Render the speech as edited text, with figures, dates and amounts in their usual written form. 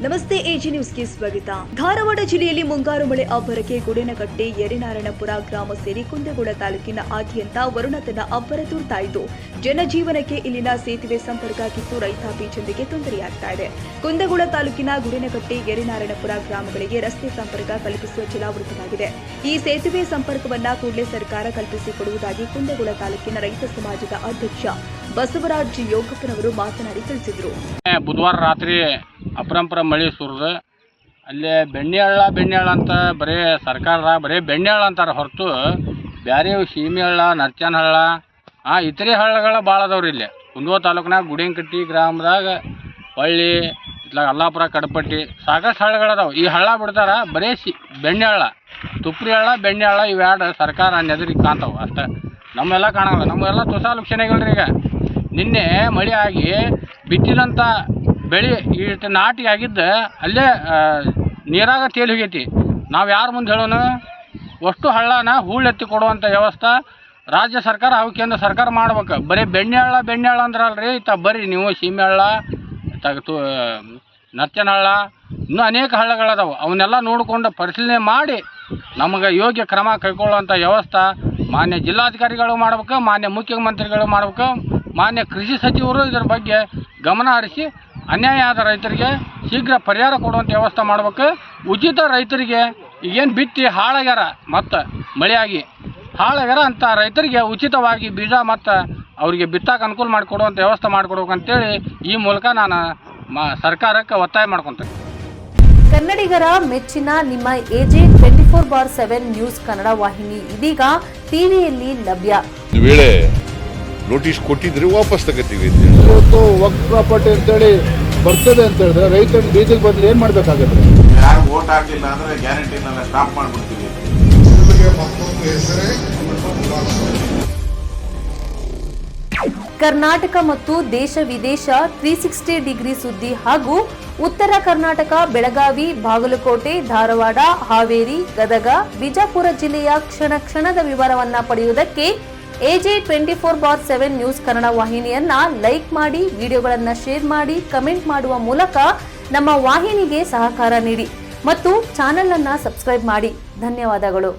ನಮಸ್ತೆ, ಎಜಿ ನ್ಯೂಸ್ಗೆ ಸ್ವಾಗತ. ಧಾರವಾಡ ಜಿಲ್ಲೆಯಲ್ಲಿ ಮುಂಗಾರು ಮಳೆ ಅಬ್ಬರಕ್ಕೆ ಗುಡೇನಕಟ್ಟೆ, ಯರಿನಾರಾಯಣಪುರ ಗ್ರಾಮ ಸೇರಿ ಕುಂದಗೋಳ ತಾಲೂಕಿನ ಆದ್ಯಂತ ವರುಣತನ ಅಬ್ಬರ ತುರ್ತಾಯಿತು. ಜನಜೀವನಕ್ಕೆ ಇಲ್ಲಿನ ಸೇತುವೆ ಸಂಪರ್ಕ ಕಿತ್ತು ರೈತಾಪಿ ಜನರಿಗೆ ತೊಂದರೆಯಾಗ್ತಾ ಇದೆ. ಕುಂದಗೋಳ ತಾಲೂಕಿನ ಗುಡೇನಕಟ್ಟೆ, ಯರಿನಾರಾಯಣಪುರ ಗ್ರಾಮಗಳಿಗೆ ರಸ್ತೆ ಸಂಪರ್ಕ ಕಲ್ಪಿಸುವ ಜಲಾವೃತವಾಗಿದೆ. ಈ ಸೇತುವೆ ಸಂಪರ್ಕವನ್ನ ಕೂಡಲೇ ಸರ್ಕಾರ ಕಲ್ಪಿಸಿಕೊಡುವುದಾಗಿ ಕುಂದಗೋಳ ತಾಲೂಕಿನ ರೈತ ಸಮಾಜದ ಅಧ್ಯಕ್ಷ ಬಸವರಾಜ್ ಯೋಗಪ್ಪನವರು ಮಾತನಾಡಿ ತಿಳಿಸಿದರು. ಬುಧವಾರ ರಾತ್ರಿ ಅಪರಂಪರ ಮಳೆ ಸುರಿದು ಅಲ್ಲೇ ಬೆಣ್ಣೆಹಳ್ಳ ಅಂತ ಬರೀ ಸರ್ಕಾರ ಬರೀ ಬೆಣ್ಣೆಹಳ್ಳ ಅಂತಾರೆ ಹೊರತು ಬೇರೆ ಸೀಮೆಹಳ್ಳ, ನರ್ಚನಹಳ್ಳ ಇತರೆ ಹಳ್ಳಗಳ ಭಾಳ ಅದಾವ್ರಿ. ಇಲ್ಲಿ ಕುಂದಗೋಳ ತಾಲೂಕಿನಾಗ ಗುಡೇನಕಟ್ಟೆ ಗ್ರಾಮದಾಗ ಹೊಳ್ಳಿ ಇತ್ಲಾಗ ಅಲ್ಲಾಪುರ, ಕಡಪಟ್ಟಿ ಸಾಕಷ್ಟು ಹಳ್ಳಗಳದಾವೆ. ಈ ಹಳ್ಳ ಬಿಡ್ತಾರ ಬರೀ ಬೆಣ್ಣೆಹಳ್ಳ, ತುಪ್ರಿ ಹಳ್ಳ, ಬೆಣ್ಣೆಹಳ್ಳ ಇವೆರಡು ಸರ್ಕಾರ ನೆದರಿಗೆ ಕಾಣ್ತಾವೆ ಅಷ್ಟೇ. ನಮ್ಮೆಲ್ಲ ಕಾಣಲ್ಲ. ನಮಗೆಲ್ಲ ತುಸಾಲುಕ್ಷಣೆಗಳ್ರಿ. ಈಗ ನಿನ್ನೆ ಮಳೆ ಆಗಿ ಬಿತ್ತಿದಂಥ ಬೆಳೆ ಇಷ್ಟು ನಾಟಿಗೆ ಆಗಿದ್ದ ಅಲ್ಲೇ ನೀರಾಗ ತೇಲಿ ಹೋಗೈತಿ. ನಾವು ಯಾರ ಮುಂದೆ ಹೇಳೋಣ? ಅಷ್ಟು ಹಳ್ಳನ ಹೂಳೆತ್ತಿ ಕೊಡುವಂಥ ವ್ಯವಸ್ಥೆ ರಾಜ್ಯ ಸರ್ಕಾರ ಹಾಗೂ ಕೇಂದ್ರ ಸರ್ಕಾರ ಮಾಡ್ಬೇಕು. ಬರೀ ಬೆಣ್ಣೆಹಳ್ಳ ಅಂದ್ರಲ್ರಿ, ಬರ್ರಿ ನೀವು ಸೀಮೆಹಳ್ಳ, ನರ್ಚನಹಳ್ಳ, ಇನ್ನೂ ಅನೇಕ ಹಳ್ಳಗಳದಾವೆ. ಅವನ್ನೆಲ್ಲ ನೋಡಿಕೊಂಡು ಪರಿಶೀಲನೆ ಮಾಡಿ ನಮಗೆ ಯೋಗ್ಯ ಕ್ರಮ ಕೈಗೊಳ್ಳುವಂಥ ವ್ಯವಸ್ಥೆ ಮಾನ್ಯ ಜಿಲ್ಲಾಧಿಕಾರಿಗಳು ಮಾಡ್ಬೇಕು, ಮಾನ್ಯ ಮುಖ್ಯಮಂತ್ರಿಗಳು ಮಾಡ್ಬೇಕು, ಮಾನ್ಯ ಕೃಷಿ ಸಚಿವರು ಇದರ ಬಗ್ಗೆ ಗಮನ ಹರಿಸಿ ಅನ್ಯಾಯ ಆದ ರೈತರಿಗೆ ಶೀಘ್ರ ಪರಿಹಾರ ಕೊಡುವಂಥ ವ್ಯವಸ್ಥೆ ಮಾಡ್ಬೇಕು. ಉಚಿತ ರೈತರಿಗೆ ಈಗೇನು ಬಿತ್ತಿ ಹಾಳಾಗ್ಯಾರ ಮತ್ತು ಮಳೆಯಾಗಿ ಹಾಳಾಗ್ಯಾರ ಅಂತ ರೈತರಿಗೆ ಉಚಿತವಾಗಿ ಬೀಜ ಮತ್ತು ಅವರಿಗೆ ಬಿತ್ತಕ್ಕೆ ಅನುಕೂಲ ಮಾಡಿಕೊಡುವಂಥ ವ್ಯವಸ್ಥೆ ಮಾಡಿಕೊಡ್ಬೇಕಂತೇಳಿ ಈ ಮೂಲಕ ನಾನು ಸರ್ಕಾರಕ್ಕೆ ಒತ್ತಾಯ ಮಾಡ್ಕೊತೇನೆ. ಕನ್ನಡಿಗರ ಮೆಚ್ಚಿನ ನಿಮ್ಮ ಎಜೆ 24/7 ನ್ಯೂಸ್ ಕನ್ನಡ ವಾಹಿನಿ ಇದೀಗ ಟಿವಿಯಲ್ಲಿ ಲಭ್ಯ. ವೇಳೆ ನೋಟಿಸ್ ಕೊಟ್ಟಿದ್ರೆ ವಾಪಸ್ ತಗೋತೀವಿ. ಇವತ್ತು ವಕ್ಫ್ ಪ್ರಾಪರ್ಟಿ ಅಂತೇಳಿ ಬರ್ತದೆ ಅಂತ ಹೇಳಿದ್ರೆ ರೈತರ ಬೀಜದ ಬದಲು ಏನ್ ಮಾಡ್ಬೇಕಾಗತ್ತೆ? ಯಾರು ವೋಟ್ ಹಾಕಲಿಲ್ಲ ಅಂದ್ರೆ ಗ್ಯಾರಂಟಿನೆಲ್ಲ ಸ್ಟಾಪ್ ಮಾಡ್ಬಿಡ್ತೀವಿ. ಕರ್ನಾಟಕ ಮತ್ತು ದೇಶ ವಿದೇಶ 360 ಡಿಗ್ರಿ ಸುದ್ದಿ ಹಾಗೂ ಉತ್ತರ ಕರ್ನಾಟಕ, ಬೆಳಗಾವಿ, ಬಾಗಲಕೋಟೆ, ಧಾರವಾಡ, ಹಾವೇರಿ, ಗದಗ, ಬಿಜಾಪುರ ಜಿಲ್ಲೆಯ ಕ್ಷಣ ಕ್ಷಣದ ವಿವರವನ್ನ ಪಡೆಯುವುದಕ್ಕೆ ಎಜೆ 24/7 ನ್ಯೂಸ್ ಕನ್ನಡ ವಾಹಿನಿಯನ್ನ ಲೈಕ್ ಮಾಡಿ, ವಿಡಿಯೋಗಳನ್ನ ಶೇರ್ ಮಾಡಿ, ಕಮೆಂಟ್ ಮಾಡುವ ಮೂಲಕ ನಮ್ಮ ವಾಹಿನಿಗೆ ಸಹಕಾರ ನೀಡಿ ಮತ್ತು ಚಾನೆಲ್ ಅನ್ನ ಸಬ್ಸ್ಕ್ರೈಬ್ ಮಾಡಿ. ಧನ್ಯವಾದಗಳು.